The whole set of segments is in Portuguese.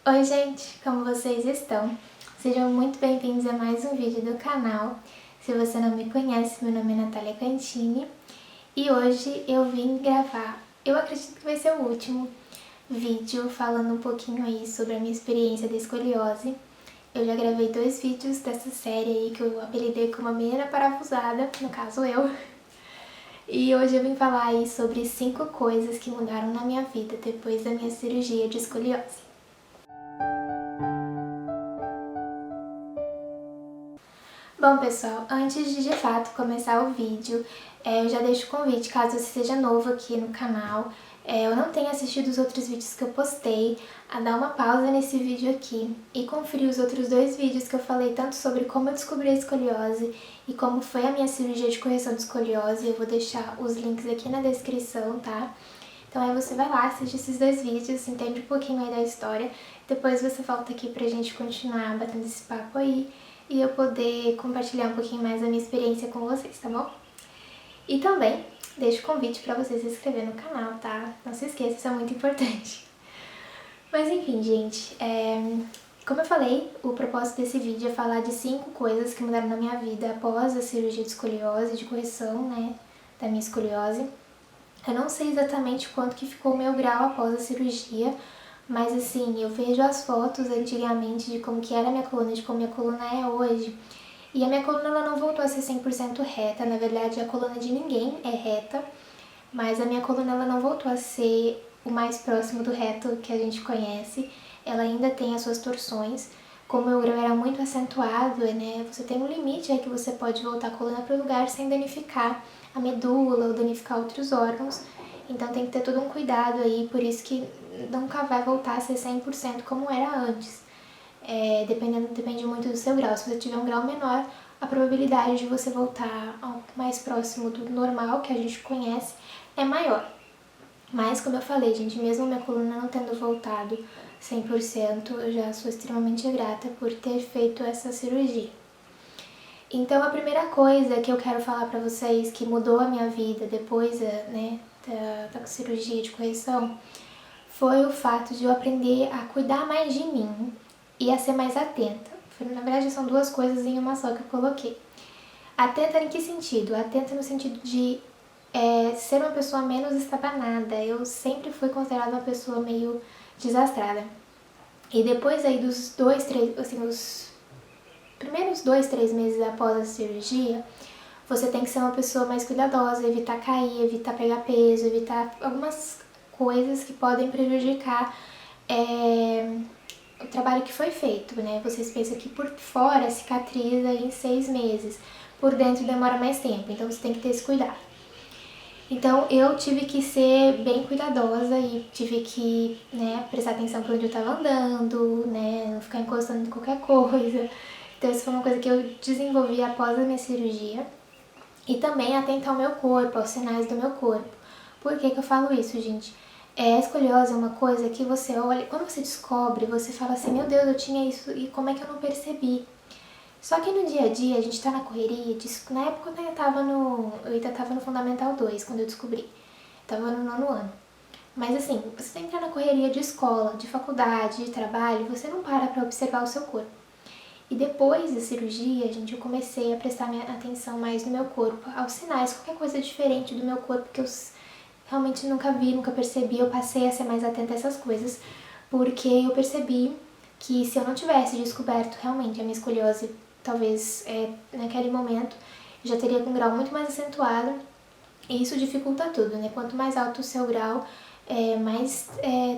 Oi gente, como vocês estão? Sejam muito bem-vindos a mais um vídeo do canal. Se você não me conhece, meu nome é Natália Cantini e hoje eu vim gravar, eu acredito que vai ser o último vídeo falando um pouquinho aí sobre a minha experiência de escoliose. Eu já gravei 2 vídeos dessa série aí que eu apelidei como a menina parafusada, no caso eu. E hoje eu vim falar aí sobre 5 coisas que mudaram na minha vida depois da minha cirurgia de escoliose. Bom pessoal, antes de fato começar o vídeo, eu já deixo o convite, caso você seja novo aqui no canal, eu não tenha assistido os outros vídeos que eu postei, a dar uma pausa nesse vídeo aqui e conferir os outros 2 vídeos que eu falei tanto sobre como eu descobri a escoliose e como foi a minha cirurgia de correção de escoliose. Eu vou deixar os links aqui na descrição, tá? Então aí você vai lá, assiste esses 2 vídeos, entende um pouquinho aí da história, depois você volta aqui pra gente continuar batendo esse papo aí e eu poder compartilhar um pouquinho mais da minha experiência com vocês, tá bom? E também deixo o convite pra você se inscrever no canal, tá? Não se esqueça, isso é muito importante. Mas enfim, gente, como eu falei, o propósito desse vídeo é falar de 5 coisas que mudaram na minha vida após a cirurgia de escoliose, de correção, né, da minha escoliose. Eu não sei exatamente quanto que ficou o meu grau após a cirurgia, mas assim, eu vejo as fotos antigamente de como que era a minha coluna, de como minha coluna é hoje. E a minha coluna ela não voltou a ser 100% reta, na verdade a coluna de ninguém é reta, mas a minha coluna ela não voltou a ser o mais próximo do reto que a gente conhece. Ela ainda tem as suas torções. Como o meu grau era muito acentuado, né, você tem um limite aí que você pode voltar a coluna para o lugar sem danificar a medula ou danificar outros órgãos. Então tem que ter todo um cuidado aí, por isso que nunca vai voltar a ser 100% como era antes. Depende muito do seu grau. Se você tiver um grau menor, a probabilidade de você voltar ao mais próximo do normal, que a gente conhece, é maior. Mas, como eu falei, gente, mesmo minha coluna não tendo voltado 100%, eu já sou extremamente grata por ter feito essa cirurgia. Então, a primeira coisa que eu quero falar pra vocês que mudou a minha vida depois, né, da cirurgia de correção, foi o fato de eu aprender a cuidar mais de mim e a ser mais atenta. Na verdade, são 2 coisas em uma só que eu coloquei. Atenta em que sentido? Atenta no sentido de ser uma pessoa menos estabanada. Eu sempre fui considerada uma pessoa meio desastrada. E depois aí dos 2, 3, assim, os primeiros 2, 3 meses após a cirurgia, você tem que ser uma pessoa mais cuidadosa, evitar cair, evitar pegar peso, evitar algumas coisas que podem prejudicar o trabalho que foi feito, né? Vocês pensam que por fora cicatriza em 6 meses, por dentro demora mais tempo, então você tem que ter esse cuidado. Então eu tive que ser bem cuidadosa e tive que, né, prestar atenção por onde eu estava andando, né, não ficar encostando em qualquer coisa. Então isso foi uma coisa que eu desenvolvi após a minha cirurgia. E também atentar ao meu corpo, aos sinais do meu corpo. Por que que eu falo isso, gente? A escoliose é uma coisa que você olha, quando você descobre, você fala assim, meu Deus, eu tinha isso e como é que eu não percebi? Só que no dia a dia, a gente tá na correria, na época eu ainda tava no Fundamental 2, quando eu descobri. Tava no 9º ano. Mas assim, você tem que entrar na correria de escola, de faculdade, de trabalho, você não para pra observar o seu corpo. E depois da cirurgia, gente, eu comecei a prestar minha atenção mais no meu corpo, aos sinais, qualquer coisa diferente do meu corpo que eu realmente nunca vi, nunca percebi, eu passei a ser mais atenta a essas coisas, porque eu percebi que se eu não tivesse descoberto realmente a minha escoliose, talvez naquele momento, eu já teria com um grau muito mais acentuado, e isso dificulta tudo, né? Quanto mais alto o seu grau, mais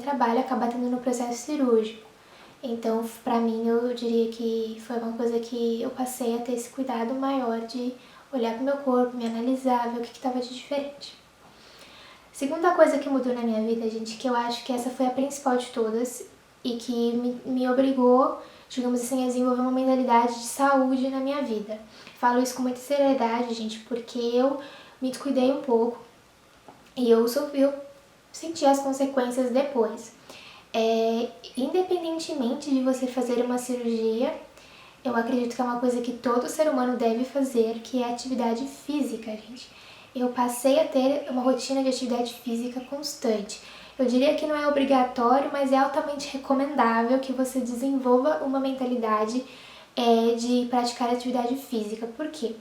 trabalho acaba tendo no processo cirúrgico. Então, pra mim, eu diria que foi uma coisa que eu passei a ter esse cuidado maior de olhar pro meu corpo, me analisar, ver o que estava de diferente. Segunda coisa que mudou na minha vida, gente, que eu acho que essa foi a principal de todas e que me obrigou, digamos assim, a desenvolver uma mentalidade de saúde na minha vida. Falo isso com muita seriedade, gente, porque eu me descuidei um pouco e eu senti as consequências depois. Independentemente de você fazer uma cirurgia, eu acredito que é uma coisa que todo ser humano deve fazer, que é atividade física, gente. Eu passei a ter uma rotina de atividade física constante. Eu diria que não é obrigatório, mas é altamente recomendável que você desenvolva uma mentalidade de praticar atividade física. Por quê?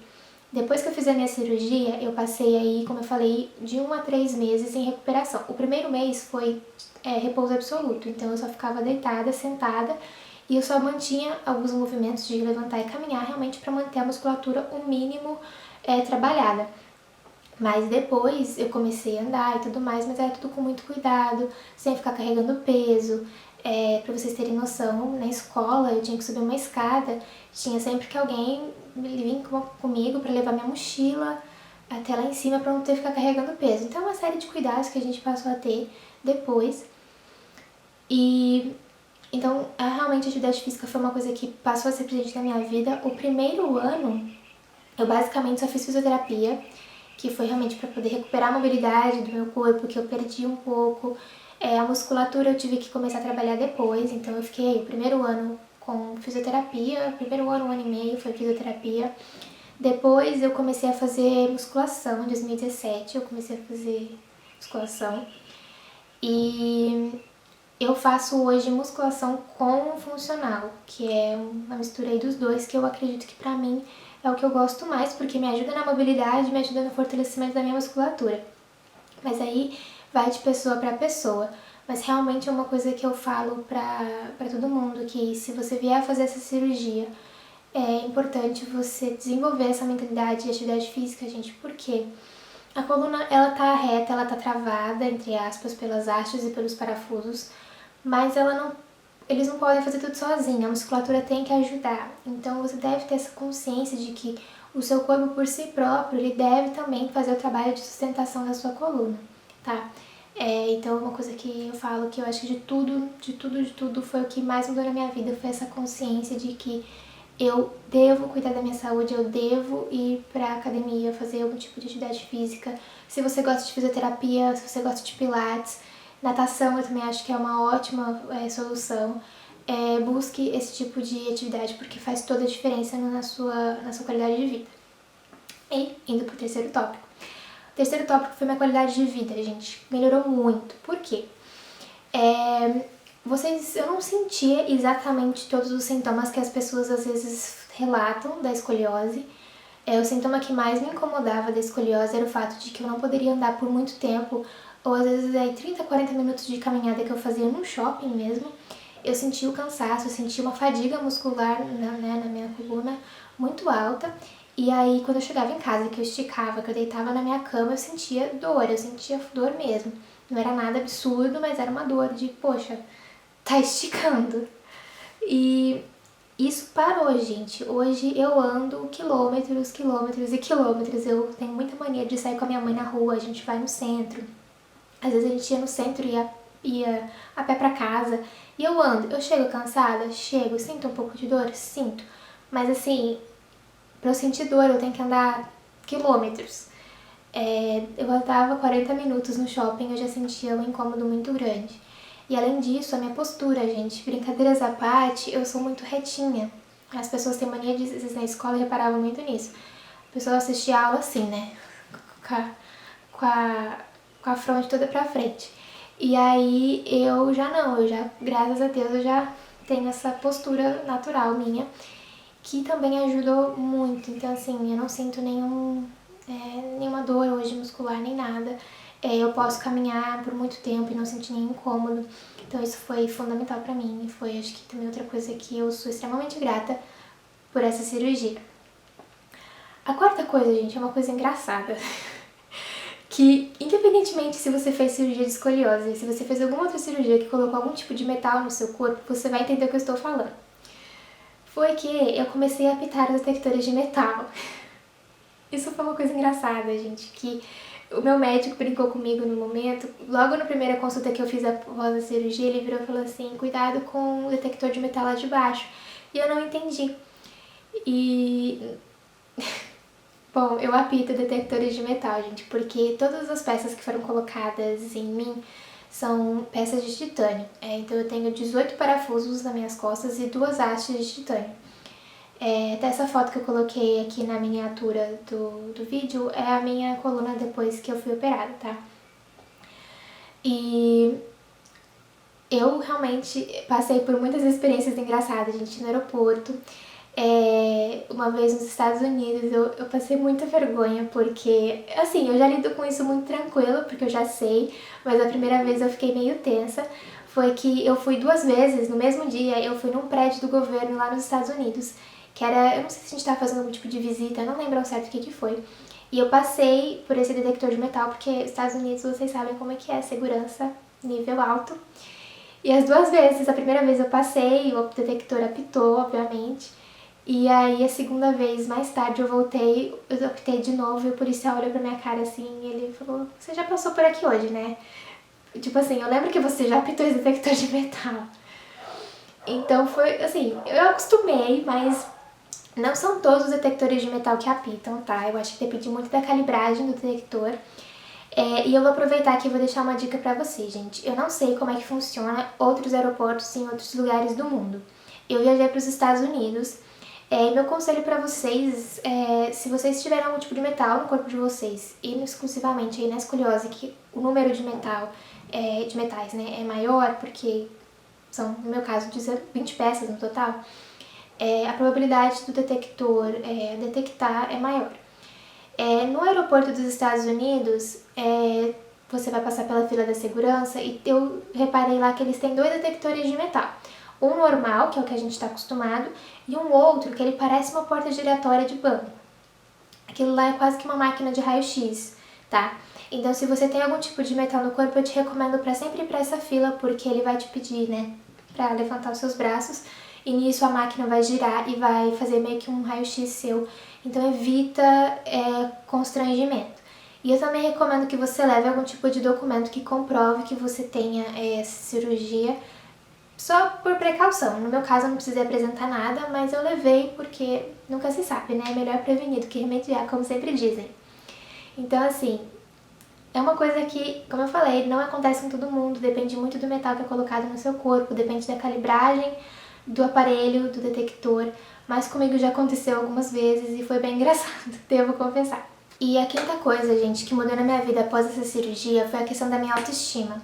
Depois que eu fiz a minha cirurgia, eu passei aí, como eu falei, de 1 a 3 meses em recuperação. O primeiro mês foi repouso absoluto, então eu só ficava deitada, sentada, e eu só mantinha alguns movimentos de levantar e caminhar, realmente para manter a musculatura o mínimo trabalhada. Mas depois eu comecei a andar e tudo mais, mas era tudo com muito cuidado, sem ficar carregando peso. Pra vocês terem noção, na escola eu tinha que subir uma escada, tinha sempre que alguém vir comigo para levar minha mochila até lá em cima para não ter que ficar carregando peso. Então é uma série de cuidados que a gente passou a ter depois. E então realmente a atividade física foi uma coisa que passou a ser presente na minha vida. O primeiro ano eu basicamente só fiz fisioterapia, que foi realmente para poder recuperar a mobilidade do meu corpo, que eu perdi um pouco. A musculatura eu tive que começar a trabalhar depois, então eu fiquei o primeiro ano com fisioterapia, primeiro ano, 1 ano e meio foi fisioterapia. Depois eu comecei a fazer musculação, em 2017 eu comecei a fazer musculação. E eu faço hoje musculação com funcional, que é uma mistura aí dos dois, que eu acredito que pra mim é o que eu gosto mais, porque me ajuda na mobilidade, me ajuda no fortalecimento da minha musculatura. Mas aí vai de pessoa pra pessoa. Mas realmente é uma coisa que eu falo pra todo mundo, que se você vier fazer essa cirurgia, é importante você desenvolver essa mentalidade de atividade física, gente, porque a coluna, ela tá reta, ela tá travada, entre aspas, pelas hastes e pelos parafusos, mas eles não podem fazer tudo sozinho, a musculatura tem que ajudar. Então você deve ter essa consciência de que o seu corpo por si próprio, ele deve também fazer o trabalho de sustentação da sua coluna, tá? Então uma coisa que eu falo que eu acho que de tudo foi o que mais mudou na minha vida, foi essa consciência de que eu devo cuidar da minha saúde, eu devo ir pra academia, fazer algum tipo de atividade física. Se você gosta de fisioterapia, se você gosta de pilates, natação eu também acho que é uma ótima solução. Busque esse tipo de atividade porque faz toda a diferença na sua qualidade de vida. E indo pro terceiro tópico. O terceiro tópico foi minha qualidade de vida, gente. Melhorou muito. Por quê? Eu não sentia exatamente todos os sintomas que as pessoas às vezes relatam da escoliose. O sintoma que mais me incomodava da escoliose era o fato de que eu não poderia andar por muito tempo, ou às vezes 30, 40 minutos de caminhada que eu fazia num shopping mesmo. Eu sentia o cansaço, eu sentia uma fadiga muscular na minha coluna muito alta. E aí quando eu chegava em casa, que eu esticava, que eu deitava na minha cama, eu sentia dor mesmo. Não era nada absurdo, mas era uma dor de, poxa, tá esticando. E isso parou, gente. Hoje eu ando quilômetros, quilômetros e quilômetros. Eu tenho muita mania de sair com a minha mãe na rua, a gente vai no centro. Às vezes a gente ia no centro e ia a pé pra casa. E eu ando. Eu chego cansada? Chego. Sinto um pouco de dor? Sinto. Mas assim, pra eu sentir dor eu tenho que andar quilômetros. Eu andava 40 minutos no shopping, eu já sentia um incômodo muito grande. E além disso, a minha postura, gente, brincadeiras à parte, eu sou muito retinha. As pessoas têm mania de, às vezes na escola, reparavam muito nisso. A pessoa assistia a aula assim, né? Com a fronte toda pra frente. E aí eu já não, graças a Deus, eu já tenho essa postura natural minha, que também ajudou muito. Então assim, eu não sinto nenhuma dor hoje muscular, nem nada. Eu posso caminhar por muito tempo e não sentir nenhum incômodo. Então isso foi fundamental pra mim e foi, acho que também outra coisa que eu sou extremamente grata por essa cirurgia. A quarta coisa, gente, é uma coisa engraçada. Que independentemente se você fez cirurgia de escoliose, se você fez alguma outra cirurgia que colocou algum tipo de metal no seu corpo, você vai entender o que eu estou falando. Foi que eu comecei a apitar os detectores de metal. Isso foi uma coisa engraçada, gente, que o meu médico brincou comigo no momento. Logo na primeira consulta que eu fiz após a cirurgia, ele virou e falou assim, cuidado com o detector de metal lá de baixo. E eu não entendi. Bom, eu apito detectores de metal, gente, porque todas as peças que foram colocadas em mim são peças de titânio. Então eu tenho 18 parafusos nas minhas costas e 2 hastes de titânio. Até essa foto que eu coloquei aqui na miniatura do vídeo é a minha coluna depois que eu fui operada, tá? E eu realmente passei por muitas experiências engraçadas, gente, no aeroporto. Uma vez nos Estados Unidos eu passei muita vergonha porque, assim, eu já lido com isso muito tranquilo, porque eu já sei, mas a primeira vez eu fiquei meio tensa. Foi que eu fui 2 vezes, no mesmo dia, eu fui num prédio do governo lá nos Estados Unidos, que era, eu não sei se a gente tava fazendo algum tipo de visita, eu não lembro ao certo o que foi. E eu passei por esse detector de metal, porque Estados Unidos, vocês sabem como é que é, segurança nível alto. E as 2 vezes, a primeira vez eu passei, o detector apitou, obviamente. E aí a segunda vez, mais tarde, eu voltei, eu apitei de novo e o policial olhou pra minha cara assim e ele falou, você já passou por aqui hoje, né? Tipo assim, eu lembro que você já apitou esse detector de metal. Então foi, assim, eu acostumei, mas não são todos os detectores de metal que apitam, tá? Eu acho que depende muito da calibragem do detector. E eu vou aproveitar aqui e vou deixar uma dica pra vocês, gente. Eu não sei como é que funciona outros aeroportos em outros lugares do mundo. Eu viajei para os Estados Unidos. E meu conselho pra vocês é, se vocês tiverem algum tipo de metal no corpo de vocês, e exclusivamente aí na escoliose, que o número de de metais, né, é maior, porque são, no meu caso, 20 peças no total, a probabilidade do detector detectar é maior. No aeroporto dos Estados Unidos, você vai passar pela fila da segurança e eu reparei lá que eles têm 2 detectores de metal. Um normal, que é o que a gente está acostumado, e um outro que ele parece uma porta giratória de banco. Aquilo lá é quase que uma máquina de raio-x, tá? Então, se você tem algum tipo de metal no corpo, eu te recomendo para sempre ir para essa fila, porque ele vai te pedir, né, para levantar os seus braços, e nisso a máquina vai girar e vai fazer meio que um raio-x seu. Então, evita constrangimento. E eu também recomendo que você leve algum tipo de documento que comprove que você tenha essa cirurgia, só por precaução. No meu caso eu não precisei apresentar nada, mas eu levei porque nunca se sabe, né? É melhor prevenir do que remediar, como sempre dizem. Então, assim, é uma coisa que, como eu falei, não acontece com todo mundo, depende muito do metal que é colocado no seu corpo, depende da calibragem do aparelho, do detector, mas comigo já aconteceu algumas vezes e foi bem engraçado, devo confessar. E a quinta coisa, gente, que mudou na minha vida após essa cirurgia foi a questão da minha autoestima.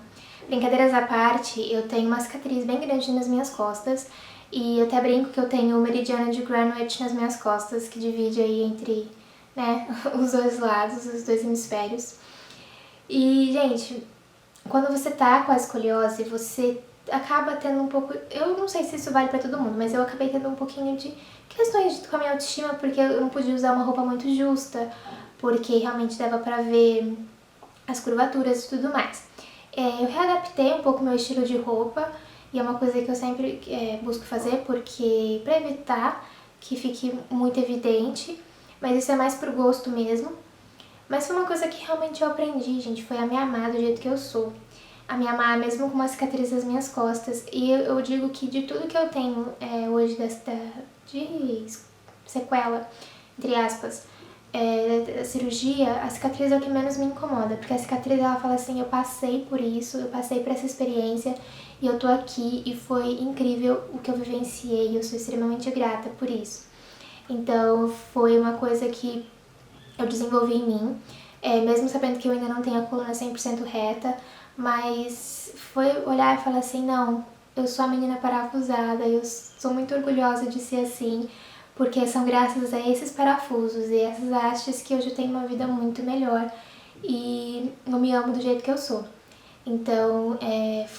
Brincadeiras à parte, eu tenho uma cicatriz bem grande nas minhas costas e eu até brinco que eu tenho o meridiano de Greenwich nas minhas costas, que divide aí entre, né, os dois lados, os dois hemisférios. E, gente, quando você tá com a escoliose, você acaba tendo um pouco... Eu não sei se isso vale pra todo mundo, mas eu acabei tendo um pouquinho de questões com a minha autoestima, porque eu não podia usar uma roupa muito justa, porque realmente dava pra ver as curvaturas e tudo mais. Eu readaptei um pouco meu estilo de roupa, e é uma coisa que eu sempre busco fazer, porque para evitar que fique muito evidente, mas isso é mais por gosto mesmo. Mas foi uma coisa que realmente eu aprendi, gente, foi a me amar do jeito que eu sou. A me amar mesmo com uma cicatriz nas minhas costas. E eu digo que de tudo que eu tenho hoje de sequela, entre aspas, da cirurgia, a cicatriz é o que menos me incomoda, porque a cicatriz ela fala assim, eu passei por isso, eu passei por essa experiência e eu tô aqui e foi incrível o que eu vivenciei, eu sou extremamente grata por isso. Então foi uma coisa que eu desenvolvi em mim, mesmo sabendo que eu ainda não tenho a coluna 100% reta, mas foi olhar e falar assim, não, eu sou a menina parafusada, eu sou muito orgulhosa de ser assim, porque são graças a esses parafusos e essas hastes que hoje eu tenho uma vida muito melhor e eu me amo do jeito que eu sou. Então,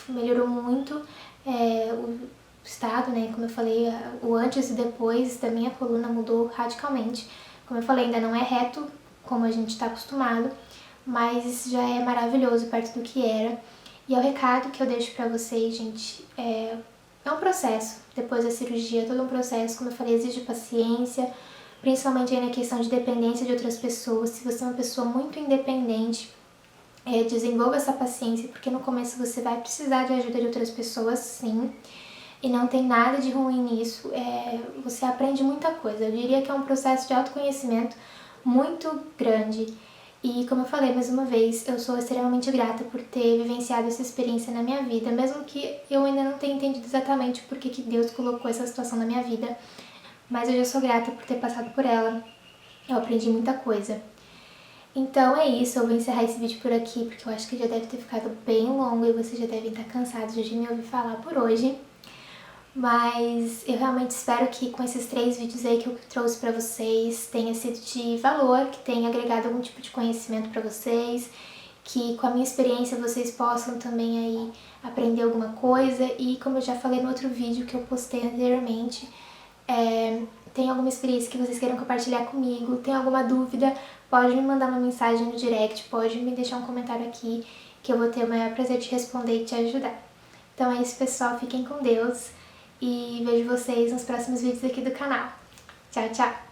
melhorou muito o estado, né? Como eu falei, o antes e depois da minha coluna mudou radicalmente. Como eu falei, ainda não é reto, como a gente está acostumado, mas isso já é maravilhoso perto do que era. E é o recado que eu deixo pra vocês, gente, é um processo, depois da cirurgia, todo um processo, como eu falei, exige paciência, principalmente aí na questão de dependência de outras pessoas. Se você é uma pessoa muito independente, desenvolva essa paciência, porque no começo você vai precisar de ajuda de outras pessoas, sim, e não tem nada de ruim nisso, você aprende muita coisa. Eu diria que é um processo de autoconhecimento muito grande. E como eu falei mais uma vez, eu sou extremamente grata por ter vivenciado essa experiência na minha vida, mesmo que eu ainda não tenha entendido exatamente por que Deus colocou essa situação na minha vida, mas eu já sou grata por ter passado por ela, eu aprendi muita coisa. Então é isso, eu vou encerrar esse vídeo por aqui, porque eu acho que já deve ter ficado bem longo e vocês já devem estar cansados de me ouvir falar por hoje. Mas eu realmente espero que com esses 3 vídeos aí que eu trouxe pra vocês tenha sido de valor, que tenha agregado algum tipo de conhecimento pra vocês, que com a minha experiência vocês possam também aí aprender alguma coisa e, como eu já falei no outro vídeo que eu postei anteriormente, tem alguma experiência que vocês queiram compartilhar comigo, tem alguma dúvida, pode me mandar uma mensagem no direct, pode me deixar um comentário aqui que eu vou ter o maior prazer de responder e te ajudar. Então é isso, pessoal, fiquem com Deus e vejo vocês nos próximos vídeos aqui do canal. Tchau, tchau!